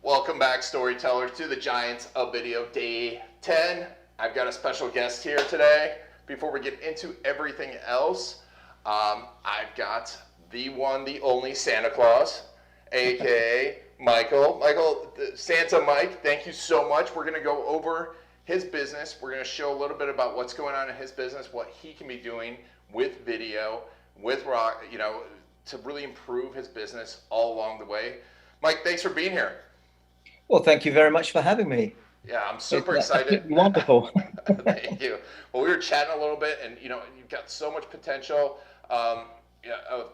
Welcome back, storytellers, to the Giants of Video Day 10. I've got a special guest here today. Before we get into everything else, I've got the one, the only Santa Claus, aka Michael. Michael, Santa Mike, thank you so much. We're going to go over his business. We're going to show a little bit about what's going on in his business, what he can be doing with video, with rock, to really improve his business all along the way. Mike, thanks for being here. Well, thank you very much for having me. Yeah, I'm super excited. Wonderful. Thank you. Well, we were chatting a little bit, and you've got so much potential of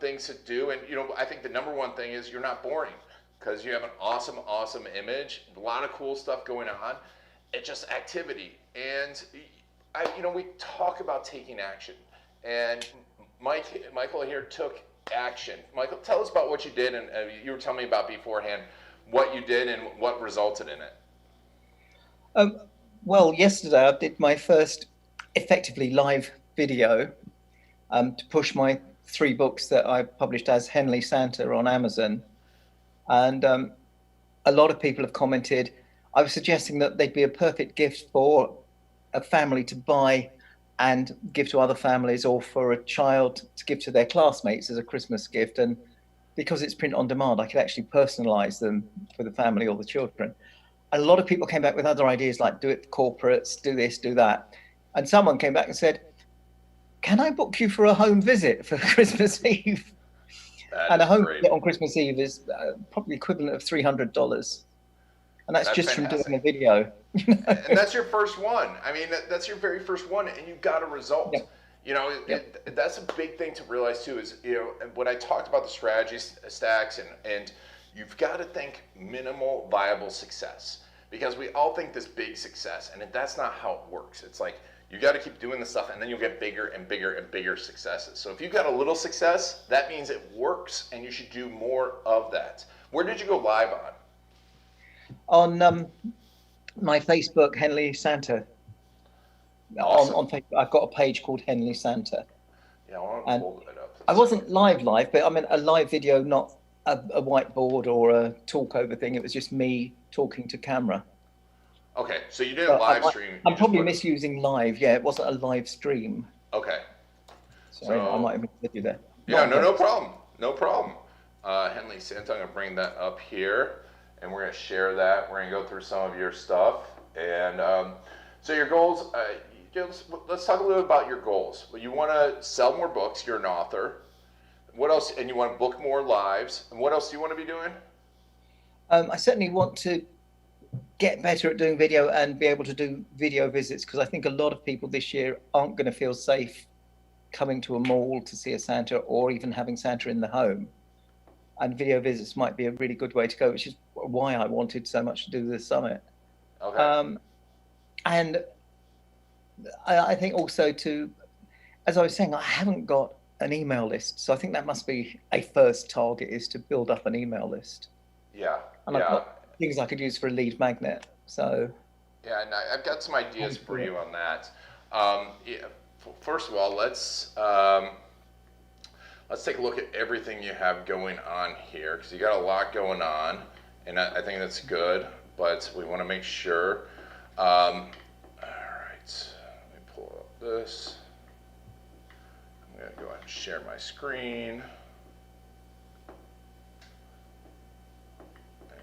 things to do, and I think the number one thing is you're not boring because you have an awesome, awesome image, a lot of cool stuff going on. It's just activity, and we talk about taking action, and Michael here took action. Michael, tell us about what you did, and you were telling me about beforehand what you did and what resulted in it. Well, yesterday I did my first effectively live video to push my 3 books that I published as Henley Santa on Amazon. And a lot of people have commented. I was suggesting that they'd be a perfect gift for a family to buy and give to other families, or for a child to give to their classmates as a Christmas gift. And because it's print on demand, I could actually personalize them for the family or the children. A lot of people came back with other ideas, like do it for corporates, do this, do that. And someone came back and said, can I book you for a home visit for Christmas Eve? And a home visit on Christmas Eve is probably equivalent of $300. And that's just fantastic. From doing a video. And that's your first one. I mean, that's your very first one, and you got a result. Yep. That's a big thing to realize too, is, when I talked about the strategy stacks, and you've got to think minimal viable success, because we all think this big success, and that's not how it works. It's like, you got to keep doing the stuff, and then you'll get bigger and bigger and bigger successes. So if you've got a little success, that means it works, and you should do more of that. Where did you go live on? On my Facebook, Henley Santa. Awesome. On Facebook, I've got a page called Henley Santa. Yeah, I want to pull it up. I wasn't live, but I mean a live video, not a whiteboard or a talkover thing. It was just me talking to camera. Okay, so you did a live stream. I'm probably misusing live. Yeah, it wasn't a live stream. Okay. So I might have misled you there. Yeah, no problem. No problem. Henley Santa, I'm going to bring that up here, and we're going to share that. We're going to go through some of your stuff. And so your goals, let's talk a little about your goals. Well, you want to sell more books. You're an author. What else? And you want to book more lives. And what else do you want to be doing? I certainly want to get better at doing video and be able to do video visits, because I think a lot of people this year aren't going to feel safe coming to a mall to see a Santa, or even having Santa in the home. And video visits might be a really good way to go, which is why I wanted so much to do this summit. Okay. And I think also as I was saying, I haven't got an email list. So I think that must be a first target, is to build up an email list. Yeah. And I've got things I could use for a lead magnet. So. Yeah, and I've got some ideas for you on that. First of all, let's take a look at everything you have going on here, because you got a lot going on, and I think that's good, but we want to make sure. All right, let me pull up this. I'm going to go ahead and share my screen. And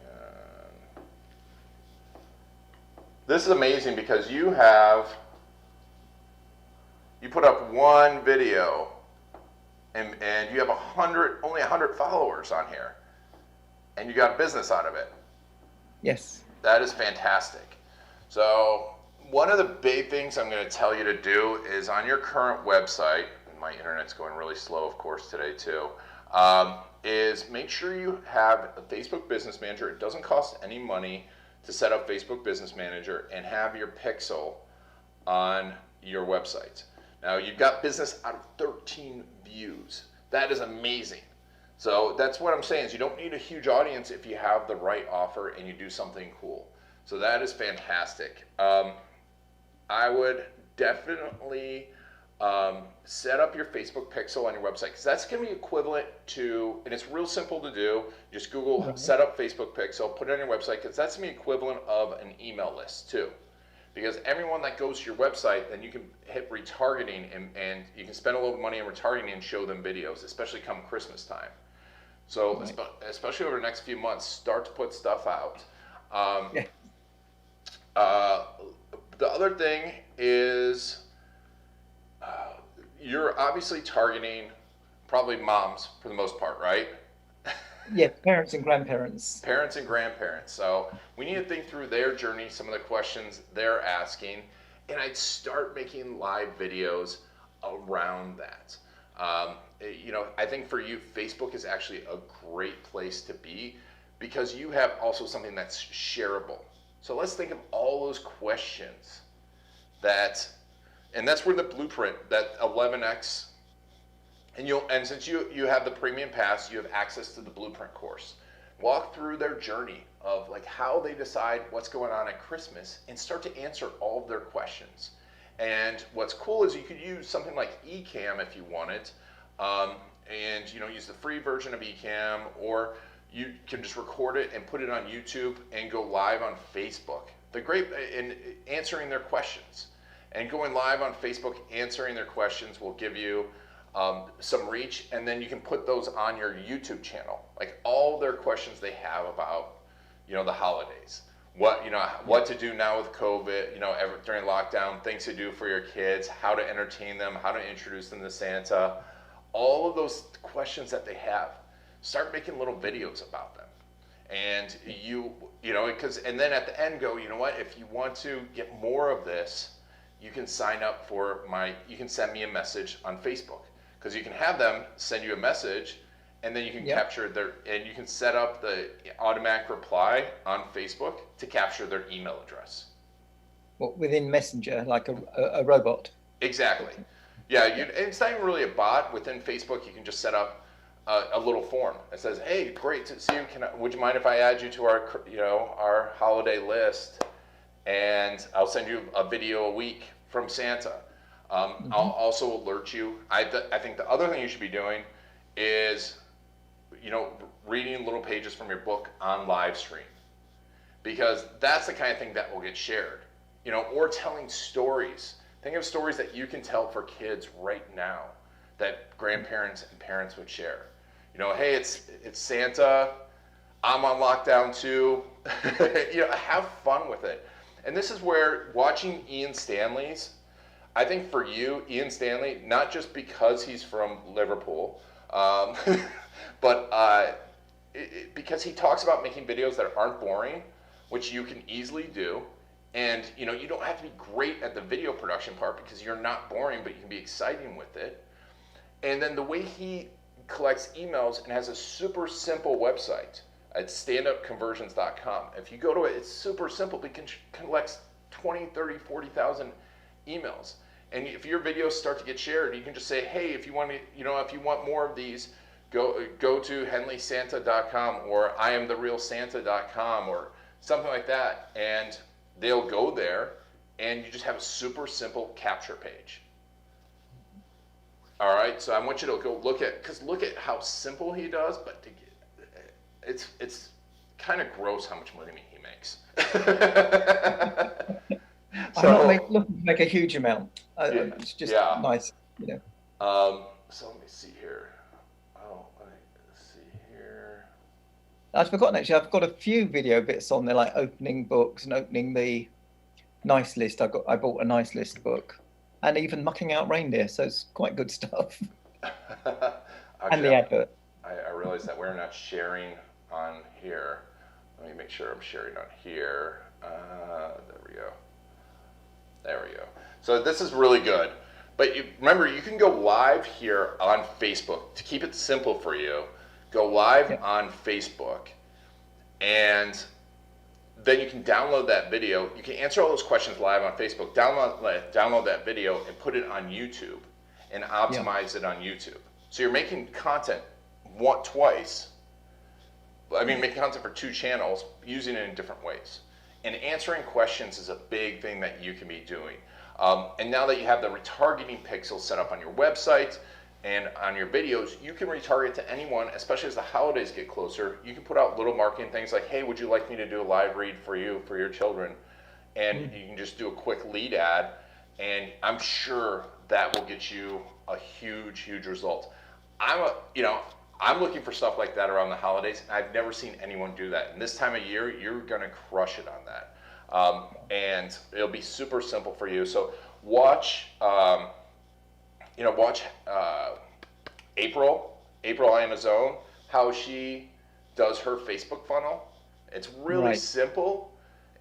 this is amazing, because you put up one video, and you have only 100 followers on here, and you got business out of it. Yes. That is fantastic. So one of the big things I'm going to tell you to do is, on your current website, and my internet's going really slow, of course, today too, is make sure you have a Facebook Business Manager. It doesn't cost any money to set up Facebook Business Manager and have your pixel on your website. Now, you've got business out of 13 views. That is amazing. So that's what I'm saying, is you don't need a huge audience if you have the right offer and you do something cool. So that is fantastic. I would definitely set up your Facebook pixel on your website, because that's going to be equivalent to, and it's real simple to do. Just Google set up Facebook pixel, put it on your website, because that's going to be equivalent of an email list too. Because everyone that goes to your website, then you can hit retargeting, and you can spend a little money on retargeting and show them videos, especially come Christmas time. So especially over the next few months, start to put stuff out. The other thing is, you're obviously targeting probably moms for the most part, right? Yeah, parents and grandparents. Parents and grandparents. So we need to think through their journey, some of the questions they're asking, and I'd start making live videos around that. I think for you, Facebook is actually a great place to be, because you have also something that's shareable. So let's think of all those questions and that's where the blueprint, that 11x, and since you have the premium pass, you have access to the blueprint course. Walk through their journey of like how they decide what's going on at Christmas, and start to answer all of their questions. And what's cool is you could use something like Ecamm if you wanted, and use the free version of Ecamm, or you can just record it and put it on YouTube and go live on Facebook. The great in answering their questions. And going live on Facebook, answering their questions, will give you some reach, and then you can put those on your YouTube channel, like all their questions they have about, the holidays, what to do now with COVID, during lockdown, things to do for your kids, how to entertain them, how to introduce them to Santa, all of those questions that they have. Start making little videos about them, and and then at the end go, if you want to get more of this, you can sign up for you can send me a message on Facebook, because you can have them send you a message, and then you can capture and you can set up the automatic reply on Facebook to capture their email address. Well, within Messenger, like a robot. Exactly. Yeah, it's not even really a bot. Within Facebook, you can just set up a little form that says, "Hey, great to see you. Would you mind if I add you to our holiday list? And I'll send you a video a week from Santa." I'll also alert you. I think the other thing you should be doing is, reading little pages from your book on live stream, because that's the kind of thing that will get shared. Or telling stories. Think of stories that you can tell for kids right now that grandparents and parents would share. Hey, it's Santa. I'm on lockdown too. Have fun with it. And this is where watching Ian Stanley's, I think for you, Ian Stanley, not just because he's from Liverpool, but because he talks about making videos that aren't boring, which you can easily do. And you don't have to be great at the video production part, because you're not boring, but you can be exciting with it. And then the way he collects emails, and has a super simple website at standupconversions.com. If you go to it, it's super simple, because it collects 20, 30, 40,000 emails. And if your videos start to get shared, you can just say, hey, if you want more of these, go to henleysanta.com or iamtherealsanta.com or something like that. And they'll go there, and you just have a super simple capture page. All right, so I want you to go look at how simple he does, but it's kind of gross how much money he makes. I'm not looking to make a huge amount. It's just nice, So let me see here. Let's see here. I'd forgotten, actually. I've got a few video bits on there, like opening books and opening the nice list. I bought a nice list book, and even mucking out reindeer. So it's quite good stuff. And the advert. I realize that we're not sharing on here. Let me make sure I'm sharing on here. There we go. So this is really good. But remember, you can go live here on Facebook. To keep it simple for you, go live on Facebook, and then you can download that video. You can answer all those questions live on Facebook. Download that video and put it on YouTube and optimize it on YouTube. So you're making content twice. Making content for two channels, using it in different ways. And answering questions is a big thing that you can be doing. And now that you have the retargeting pixel set up on your website and on your videos, you can retarget to anyone, especially as the holidays get closer. You can put out little marketing things like, hey, would you like me to do a live read for you, for your children? And you can just do a quick lead ad, and I'm sure that will get you a huge, huge result. I'm looking for stuff like that around the holidays. I've never seen anyone do that. And this time of year, you're gonna crush it on that. And it'll be super simple for you. So watch, watch April Amazon, how she does her Facebook funnel. It's really simple,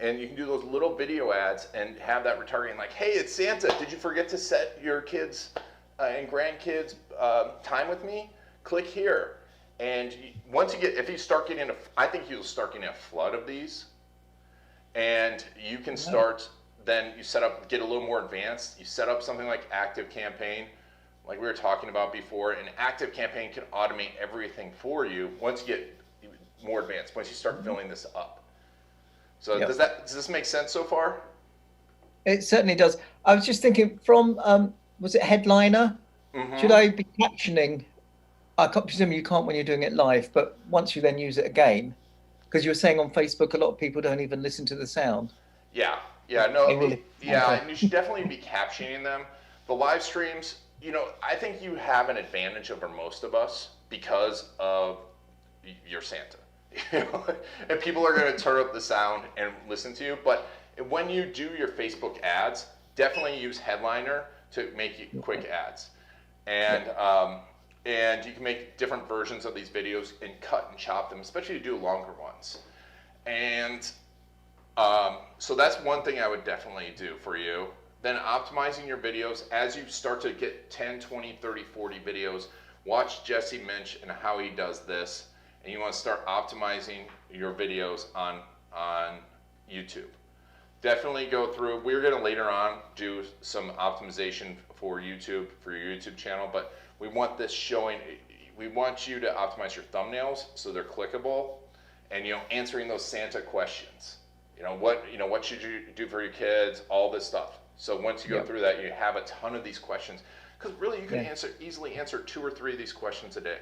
and you can do those little video ads and have that retargeting like, hey, it's Santa. Did you forget to set your kids and grandkids time with me? Click here. And once you get, if you start getting, I think you'll start getting a flood of these. And you can start, then you set up, get a little more advanced. You set up something like Active Campaign, like we were talking about before. And Active Campaign can automate everything for you once you get more advanced, once you start filling this up. So does this make sense so far? It certainly does. I was just thinking from, was it Headliner? Should I be captioning? I presume you can't when you're doing it live, but once you then use it again, because you were saying on Facebook, a lot of people don't even listen to the sound. And you should definitely be captioning them. The live streams, I think you have an advantage over most of us because of your Santa. And people are going to turn up the sound and listen to you. But when you do your Facebook ads, definitely use Headliner to make quick ads. And you can make different versions of these videos and cut and chop them, especially to do longer ones. And so that's one thing I would definitely do for you. Then optimizing your videos as you start to get 10, 20, 30, 40 videos. Watch Jesse Minch and how he does this. And you want to start optimizing your videos on YouTube. Definitely go through. We're going to later on do some optimization for YouTube, for your YouTube channel, but we want this showing, we want you to optimize your thumbnails so they're clickable, and answering those Santa questions. What should you do for your kids, all this stuff. So once you go through that, you have a ton of these questions, because really you can easily answer 2 or 3 of these questions a day.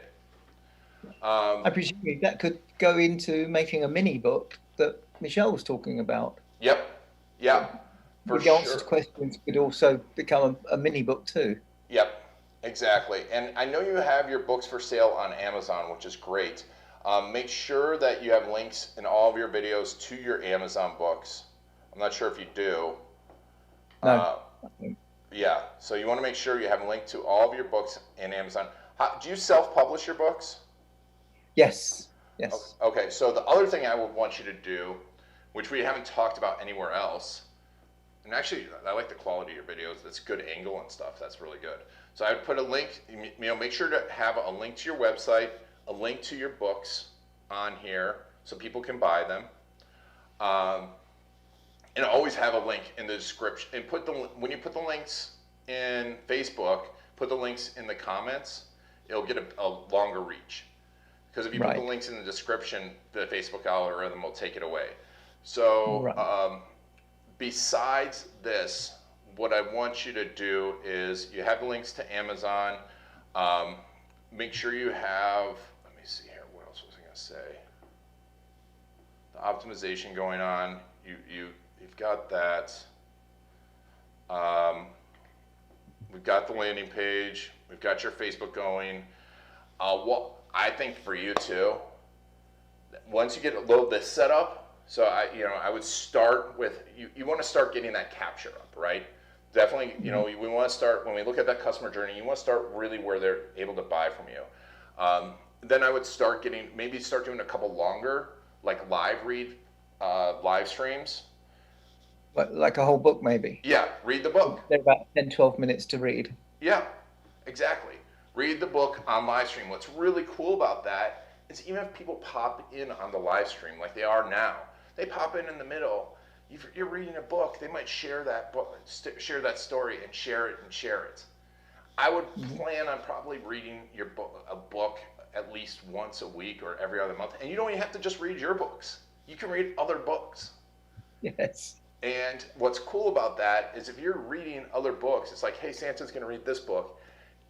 I presume that could go into making a mini book that Michelle was talking about. Yep. Yeah. For the answers to questions could also become a mini book too. Yep. Exactly. And I know you have your books for sale on Amazon, which is great. Make sure that you have links in all of your videos to your Amazon books. I'm not sure if you do. No. Yeah. So you want to make sure you have a link to all of your books in Amazon. Do you self-publish your books? Yes. Yes. Okay. So the other thing I would want you to do, which we haven't talked about anywhere else, and actually I like the quality of your videos. That's good angle and stuff. That's really good. So I would put a link, make sure to have a link to your website, a link to your books on here so people can buy them. And always have a link in the description. And when you put the links in Facebook, put the links in the comments, it'll get a longer reach. Because if you put the links in the description, the Facebook algorithm will take it away. So besides this, what I want you to do is you have the links to Amazon. Make sure you have, let me see here, what else was I going to say? The optimization going on, you've got that. We've got the landing page. We've got your Facebook going. What I think for you too, once you get a little bit set up, so I would start with, you want to start getting that capture up, right? Definitely, we want to start, when we look at that customer journey, you want to start really where they're able to buy from you. Then I would start doing a couple longer, like live streams. Like a whole book, maybe? Yeah, read the book. They're about 10, 12 minutes to read. Yeah, exactly. Read the book on live stream. What's really cool about that is even if people pop in on the live stream like they are now, they pop in the middle. You're reading a book, they might share that book, share that story, and share it. I would plan on probably reading a book at least once a week or every other month. And you don't even have to just read your books. You can read other books. Yes. And what's cool about that is if you're reading other books, it's like, hey, Santa's going to read this book.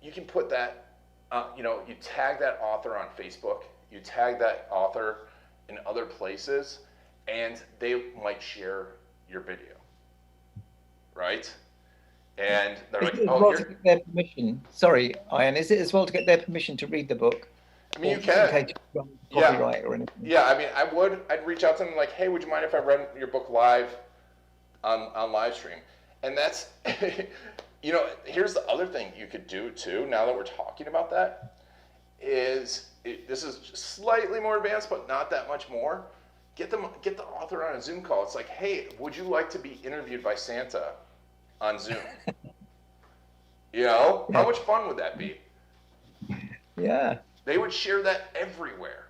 You can put that, you tag that author on Facebook, you tag that author in other places, and they might share your video, right? And they're Is like, it as oh, well to get their permission? Sorry, Ian. Is it as well to get their permission to read the book? I mean, you In can. case you have Yeah. copyright or anything. Yeah, I mean, I'd reach out to them like, hey, would you mind if I read your book live on live stream? And that's, here's the other thing you could do too, now that we're talking about that, this is slightly more advanced, but not that much more. Get the author on a Zoom call. It's like, hey, would you like to be interviewed by Santa on Zoom? How much fun would that be? Yeah. They would share that everywhere.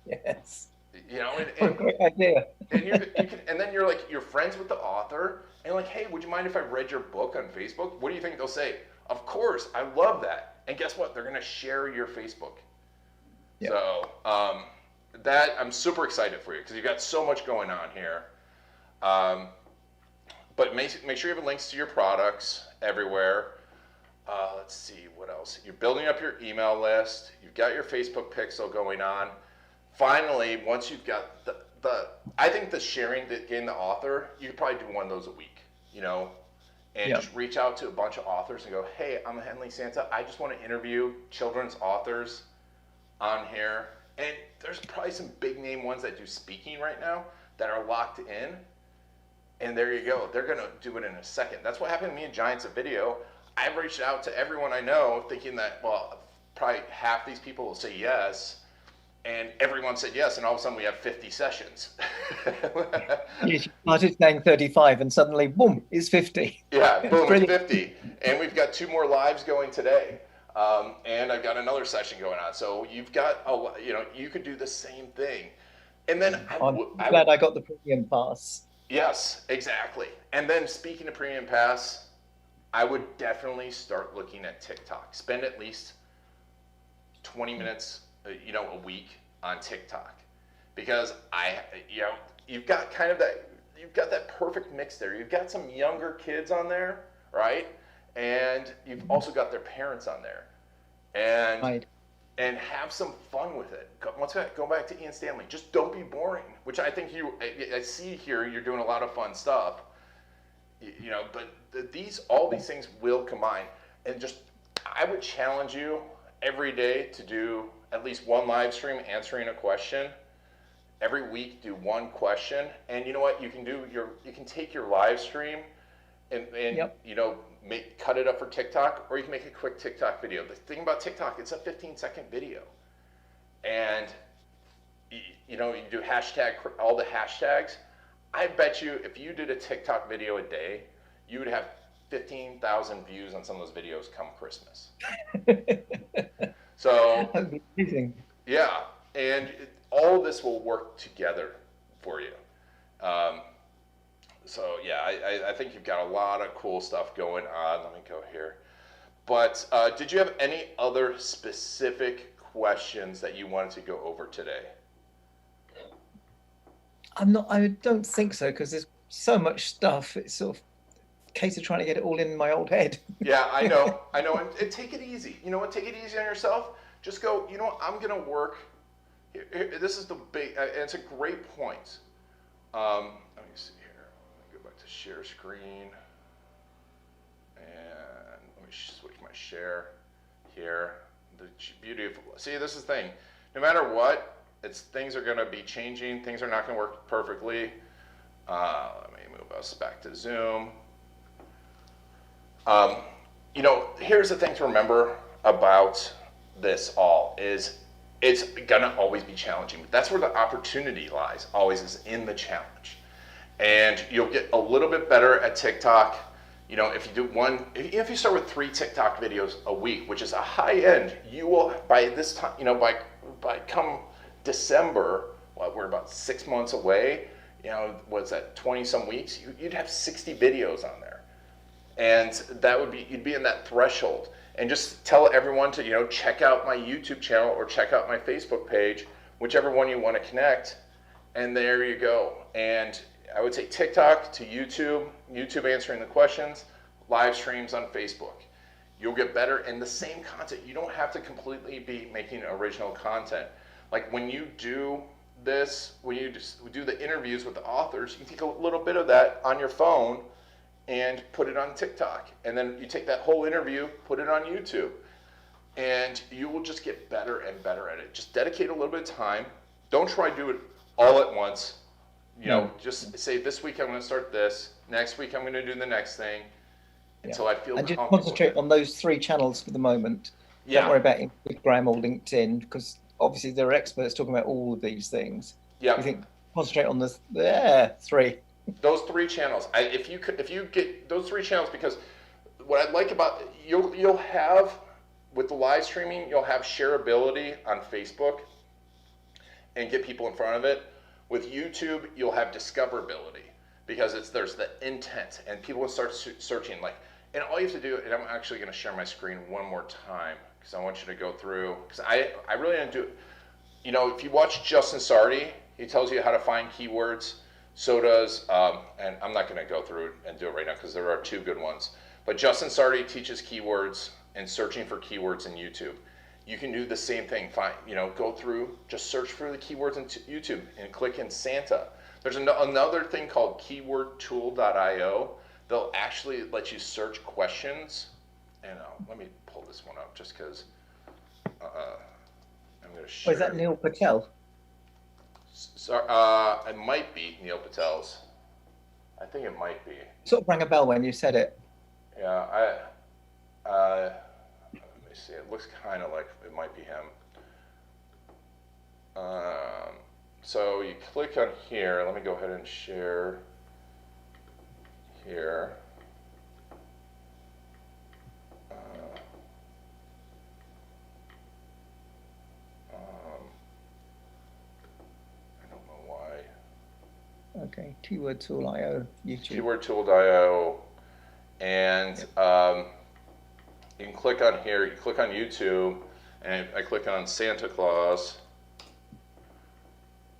Yes. What a great idea. And then you're friends with the author, and like, hey, would you mind if I read your book on Facebook? What do you think they'll say? Of course, I love that. And guess what? They're gonna share your Facebook. Yeah. So that I'm super excited for you because you've got so much going on here. But make sure you have links to your products everywhere. Let's see what else. You're building up your email list. You've got your Facebook pixel going on. Finally, once you've got I think the sharing, getting the author, you could probably do one of those a week, and just reach out to a bunch of authors and go, hey, I'm Henley Santa. I just want to interview children's authors on here. And there's probably some big name ones that do speaking right now that are locked in. And there you go. They're going to do it in a second. That's what happened to me in Giants of Video. I've reached out to everyone I know thinking that, well, probably half these people will say yes. And everyone said yes, and all of a sudden we have 50 sessions. You started saying 35, and suddenly, boom, it's 50. Yeah, boom, it's 50. And we've got 2 more lives going today. And I've got another session going on. So you've got, you could do the same thing. And then I'm glad I got the premium pass. Yes, exactly. And then speaking of premium pass, I would definitely start looking at TikTok. Spend at least 20 minutes a week on TikTok, because you've got that perfect mix there. You've got some younger kids on there, right? And you've also got their parents on there, and right. And have some fun with it. Once again, go back to Ian Stanley. Just don't be boring, which I think I see here. You're doing a lot of fun stuff, but all these things will combine, and just I would challenge you every day to do at least one live stream answering a question. Every week, do one question, and you know what? You can take your live stream and cut it up for TikTok, or you can make a quick TikTok video. The thing about TikTok, it's a 15-second video, and you do all the hashtags. I bet you if you did a TikTok video a day, you would have 15,000 views on some of those videos come Christmas. So that'd be amazing. Yeah, and all of this will work together for you. So yeah, I think you've got a lot of cool stuff going on. Let me go here. But did you have any other specific questions that you wanted to go over today? I don't think so, because there's so much stuff. It's sort of a case of trying to get it all in my old head. Yeah, I know. And take it easy. You know what? Take it easy on yourself. Just go, I'm going to work. This is the big, and it's a great point. Let me see here. Let me go back to share screen. And let me switch my share here. The beauty of, see, this is the thing. No matter what, things are going to be changing. Things are not going to work perfectly. Let me move us back to Zoom. Here's the thing to remember about this all is it's gonna always be challenging. That's where the opportunity lies, always is in the challenge. And you'll get a little bit better at TikTok. If you do if you start with 3 TikTok videos a week, which is a high end, you will, by this time, by come December, we're about 6 months away, what's that, 20 some weeks, you'd have 60 videos on there. And that would be, you'd be in that threshold. And just tell everyone to, check out my YouTube channel or check out my Facebook page, whichever one you want to connect. And there you go. And I would say TikTok to YouTube, YouTube answering the questions, live streams on Facebook. You'll get better in the same content. You don't have to completely be making original content. Like when you do this, when you just do the interviews with the authors, you can take a little bit of that on your phone and put it on TikTok. And then you take that whole interview, put it on YouTube. And you will just get better and better at it. Just dedicate a little bit of time. Don't try to do it all at once. You know, just say this week I'm going to start this. Next week I'm going to do the next thing until I feel and just comfortable. concentrate on those 3 channels for the moment. Don't worry about Instagram or LinkedIn, because obviously there are experts talking about all of these things. Yeah. You think concentrate on the 3. Those 3 channels. If you get those 3 channels, because what I like about you'll have with the live streaming, you'll have shareability on Facebook and get people in front of it. With YouTube, you'll have discoverability because there's the intent and people will start searching and all you have to do, and I'm actually going to share my screen one more time because I want you to go through, because I really didn't do, if you watch Justin Sardi, he tells you how to find keywords. So does, and I'm not going to go through and do it right now because there are 2 good ones, but Justin Sardi teaches keywords and searching for keywords in YouTube. You can do the same thing. Go through, just search for the keywords in YouTube and click in Santa. There's another thing called keywordtool.io. They'll actually let you search questions. And let me pull this one up just because I'm going to share. Is that Neil Patel? It might be Neil Patel's. I think it might be. Sort of rang a bell when you said it. Yeah, let me see. It looks kind of like it might be him. So you click on here. Let me go ahead and share here. I don't know why. Okay, keywordtool.io, YouTube. Keywordtool.io, and you can click on here. You click on YouTube, and I click on Santa Claus.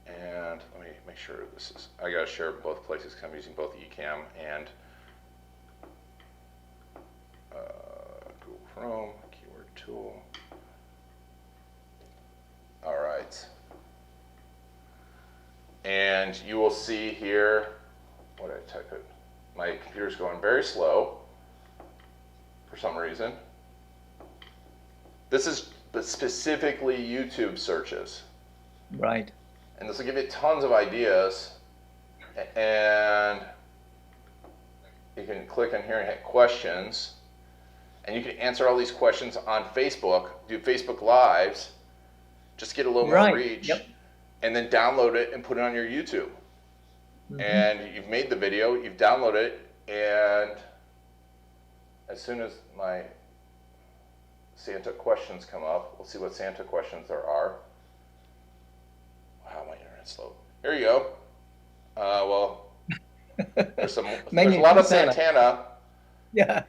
And let me make sure this is, I gotta share both places because I'm using both Ecamm and Google Chrome, keyword tool. All right. And you will see here, what did I type it? My computer's going very slow for some reason. This is specifically YouTube searches. Right. And this will give you tons of ideas, and you can click on here and hit questions, and you can answer all these questions on Facebook, do Facebook Lives, just get a little more reach, and then download it and put it on your YouTube. And you've made the video, you've downloaded it, and as soon as my Santa questions come up, we'll see what Santa questions there are. Wow, my internet's slow. Here you go. Well, there's a lot of Santana. Yeah.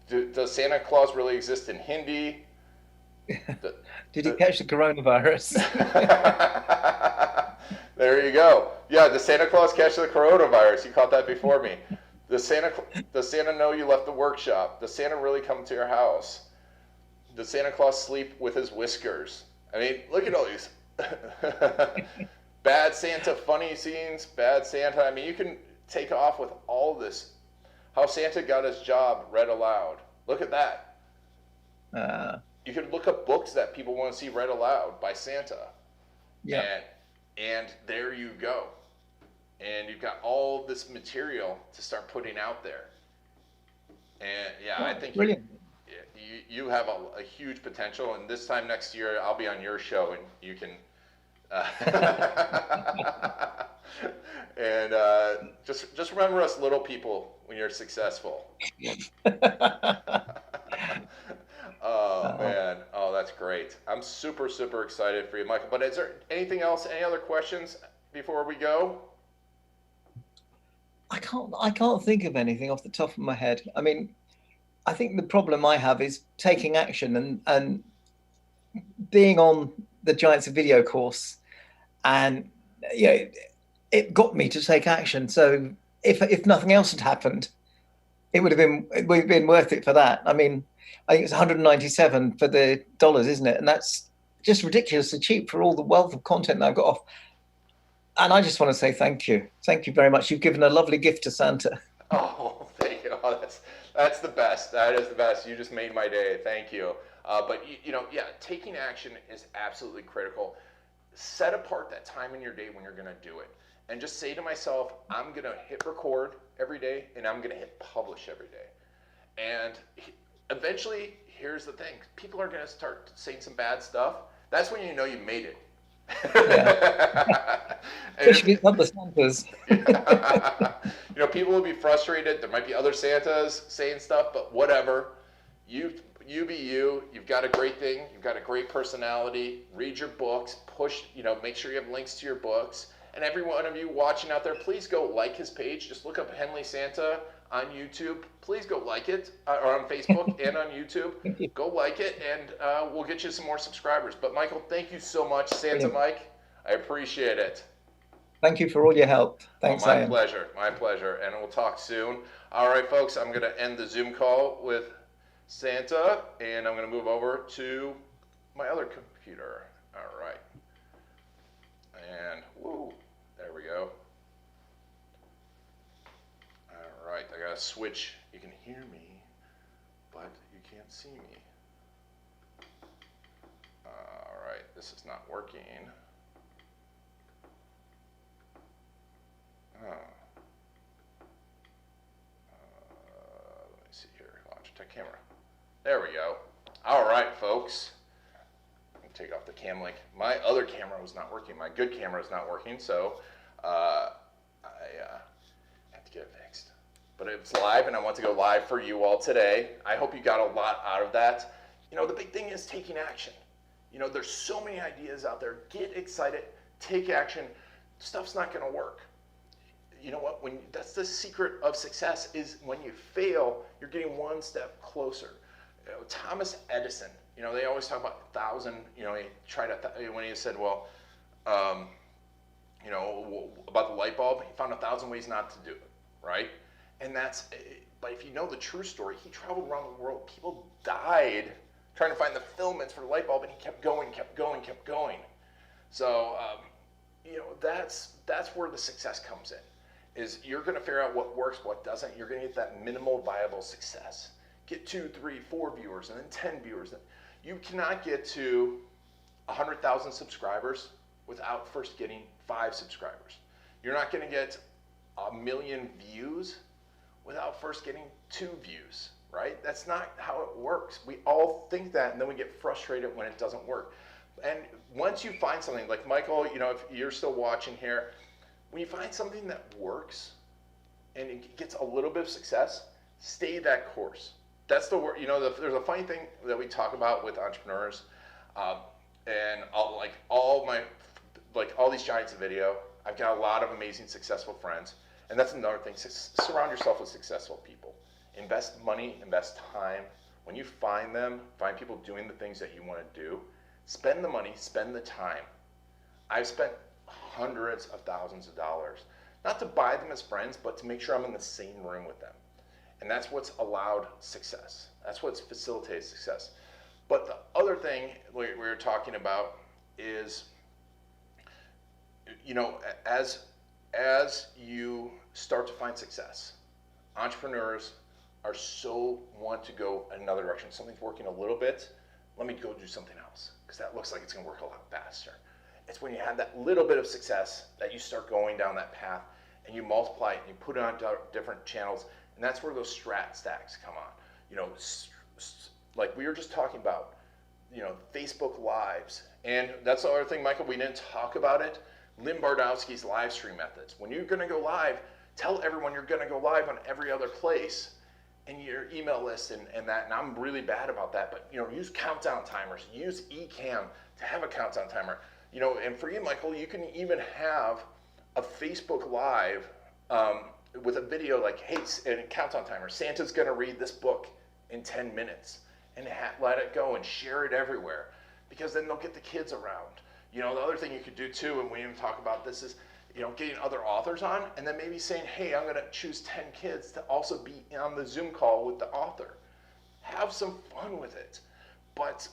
Does Santa Claus really exist in Hindi? Did he catch the coronavirus? There you go. Yeah, does Santa Claus catch the coronavirus? You caught that before me. Does Santa know you left the workshop? Does Santa really come to your house? Does Santa Claus sleep with his whiskers? I mean, look at all these. Bad Santa funny scenes, bad Santa. I mean, you can take off with all this. How Santa got his job read aloud. Look at that. You could look up books that people want to see read aloud by Santa. Yeah. And there you go. And you've got all this material to start putting out there. And yeah, I think brilliant. You have a huge potential, and this time next year I'll be on your show, and you can and just remember us little people when you're successful. Oh man, oh that's great. I'm super excited for you, Michael. But is there anything else, any other questions before we go? I can't think of anything off the top of my head. I mean, I think the problem I have is taking action and being on the Giants of Video course. And it got me to take action. So if nothing else had happened, it would have been worth it for that. I mean, I think it's 197 for the dollars, isn't it? And that's just ridiculously cheap for all the wealth of content that I've got off. And I just want to say thank you. Thank you very much. You've given a lovely gift to Santa. Oh, thank you. Oh, that's the best. That is the best. You just made my day. Thank you. But yeah, taking action is absolutely critical. Set apart that time in your day when you're going to do it, and just say to myself, I'm going to hit record every day, and I'm going to hit publish every day. And eventually, here's the thing: people are going to start saying some bad stuff. That's when you know you made it. Yeah. Especially with other Santas. People will be frustrated. There might be other Santas saying stuff, but whatever. You be you. You've got a great thing. You've got a great personality. Read your books. Push. Make sure you have links to your books. And every one of you watching out there, please go like his page. Just look up Henley Santa on YouTube. Please go like it, or on Facebook and on YouTube. Go like it, and we'll get you some more subscribers. But Michael, thank you so much, Santa Mike. I appreciate it. Thank you for all your help. Thanks, my Ian. pleasure. My pleasure. And we'll talk soon. All right, folks, I'm going to end the Zoom call with Santa, and I'm going to move over to my other computer. All right. And, woo, there we go. All right, I got to switch. You can hear me, but you can't see me. All right, this is not working. Let me see here. Logitech camera. There we go. All right, folks. Let me take off the cam link. My other camera was not working. My good camera is not working, so I have to get it fixed. But it's live, and I want to go live for you all today. I hope you got a lot out of that. The big thing is taking action. There's so many ideas out there. Get excited. Take action. Stuff's not going to work. You know what? That's the secret of success, is when you fail, you're getting one step closer. Thomas Edison, they always talk about 1,000. He tried when he said, well, about the light bulb, he found 1,000 ways not to do it, right? And but if you know the true story, he traveled around the world. People died trying to find the filaments for the light bulb, and he kept going, kept going, kept going. So, that's where the success comes in. Is you're going to figure out what works, what doesn't. You're going to get that minimal viable success. Get 2, 3, 4 viewers, and then 10 viewers. You cannot get to 100,000 subscribers without first getting 5 subscribers. You're not going to get 1 million views without first getting 2 views, right? That's not how it works. We all think that, and then we get frustrated when it doesn't work. And once you find something, like Michael, if you're still watching here, when you find something that works and it gets a little bit of success, stay that course. That's the word. There's a funny thing that we talk about with entrepreneurs, and all these giants of video. I've got a lot of amazing, successful friends, and that's another thing. Surround yourself with successful people. Invest money, invest time. When you find people doing the things that you want to do, spend the money, spend the time. I've spent hundreds of thousands of dollars, not to buy them as friends, but to make sure I'm in the same room with them. And that's what's allowed success. That's what's facilitated success. But the other thing we were talking about is, as you start to find success, entrepreneurs want to go another direction. Something's working a little bit, let me go do something else, because that looks like it's going to work a lot faster. It's when you have that little bit of success that you start going down that path, and you multiply it and you put it on different channels, and that's where those strat stacks come on. Like we were just talking about, Facebook Lives, and that's the other thing, Michael, we didn't talk about it. Lynn Bardowski's live stream methods. When you're going to go live, tell everyone you're going to go live on every other place in your email list and that. And I'm really bad about that, but use countdown timers. Use Ecamm to have a countdown timer. And for you, Michael, you can even have a Facebook Live with a video like, hey, and a countdown timer. Santa's going to read this book in 10 minutes, and let it go and share it everywhere, because then they'll get the kids around. The other thing you could do too, and we didn't talk about this, is getting other authors on, and then maybe saying, hey, I'm going to choose 10 kids to also be on the Zoom call with the author. Have some fun with it. But,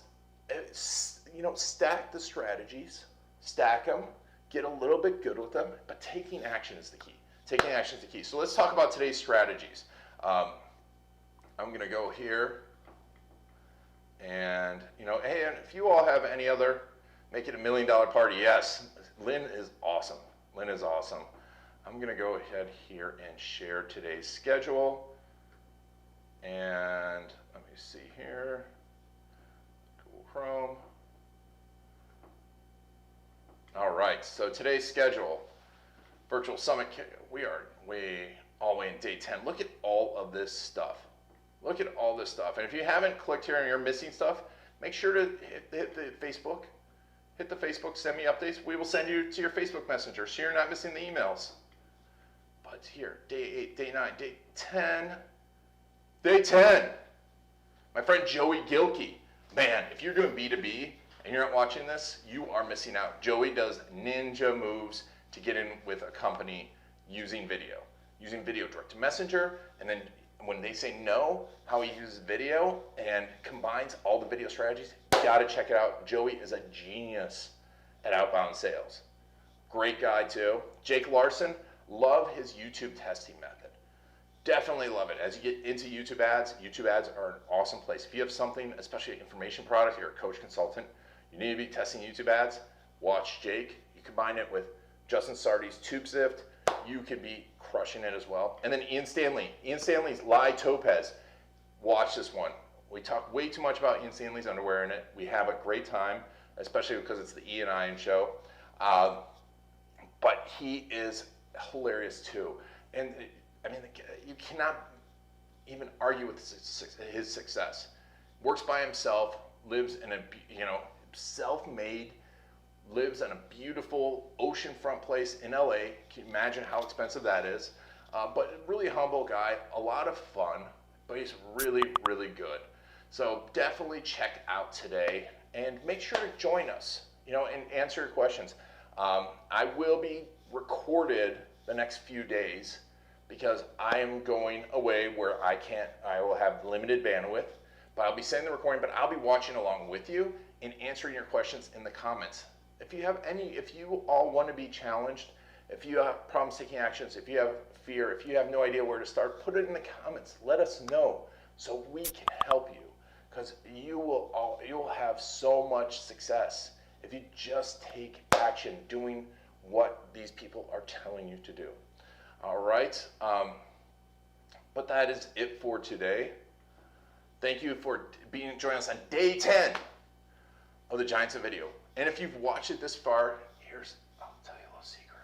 stack the strategies, stack them, get a little bit good with them, but taking action is the key. Taking action is the key. So let's talk about today's strategies. I'm going to go here, and, hey, and if you all have any other make it $1 million party, yes, Lynn is awesome. Lynn is awesome. I'm going to go ahead here and share today's schedule. And let me see here. Google Chrome. All right, so today's schedule, virtual summit, we are all the way in day 10. Look at all of this stuff. Look at all this stuff. And if you haven't clicked here and you're missing stuff, make sure to hit the Facebook. Hit the Facebook, send me updates. We will send you to your Facebook Messenger so you're not missing the emails. But here, day 8, day 9, day 10. Day 10. My friend Joey Gilkey. Man, if you're doing B2B and you're not watching this, you are missing out. Joey does ninja moves to get in with a company using video direct to messenger, and then when they say no, how he uses video and combines all the video strategies. Gotta check it out. Joey is a genius at outbound sales. Great guy too. Jake Larson, love his YouTube testing method. Definitely love it. As you get into YouTube ads are an awesome place. If you have something, especially an information product, you're a coach consultant, you need to be testing YouTube ads, watch Jake. You combine it with Justin Sardi's TubeSift, you could be crushing it as well. And then Ian Stanley's Lie Topaz. Watch this one. We talk way too much about Ian Stanley's underwear in it. We have a great time, especially because it's the Ian Ian show. But he is hilarious too. And you cannot even argue with his success. Works by himself, lives in a, self-made, lives in a beautiful oceanfront place in LA. Can you imagine how expensive that is? But really humble guy, a lot of fun, but he's really, really good. So definitely check out today and make sure to join us, and answer your questions. I will be recorded the next few days because I am going away where I will have limited bandwidth, but I'll be sending the recording, but I'll be watching along with you and answering your questions in the comments. If you all want to be challenged, if you have problems taking actions, if you have fear, if you have no idea where to start, put it in the comments. Let us know so we can help you, because you'll have so much success if you just take action doing what these people are telling you to do. All right, but that is it for today. Thank you for joining us on day 10 of the Giants of Video. And if you've watched it this far, I'll tell you a little secret.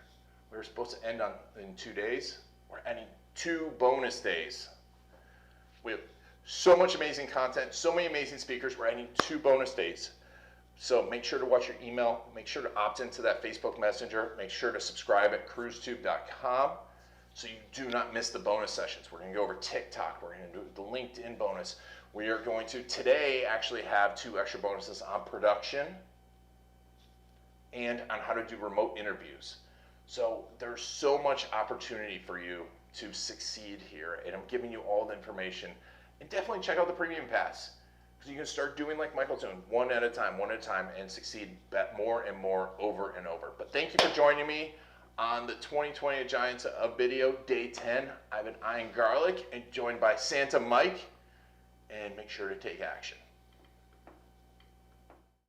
We were supposed to end in 2 days. We're adding 2 bonus days. We have so much amazing content, so many amazing speakers. We're adding 2 bonus days. So make sure to watch your email. Make sure to opt into that Facebook Messenger. Make sure to subscribe at cruisetube.com so you do not miss the bonus sessions. We're going to go over TikTok. We're going to do the LinkedIn bonus. We are going to today actually have 2 extra bonuses on production and on how to do remote interviews. So there's so much opportunity for you to succeed here, and I'm giving you all the information. And definitely check out the Premium Pass, because you can start doing like Michael's doing, one at a time, and succeed more and more over and over. But thank you for joining me on the 2020 Giants of Video, Day 10. I've been Ian Garlic and joined by Santa Mike, and make sure to take action.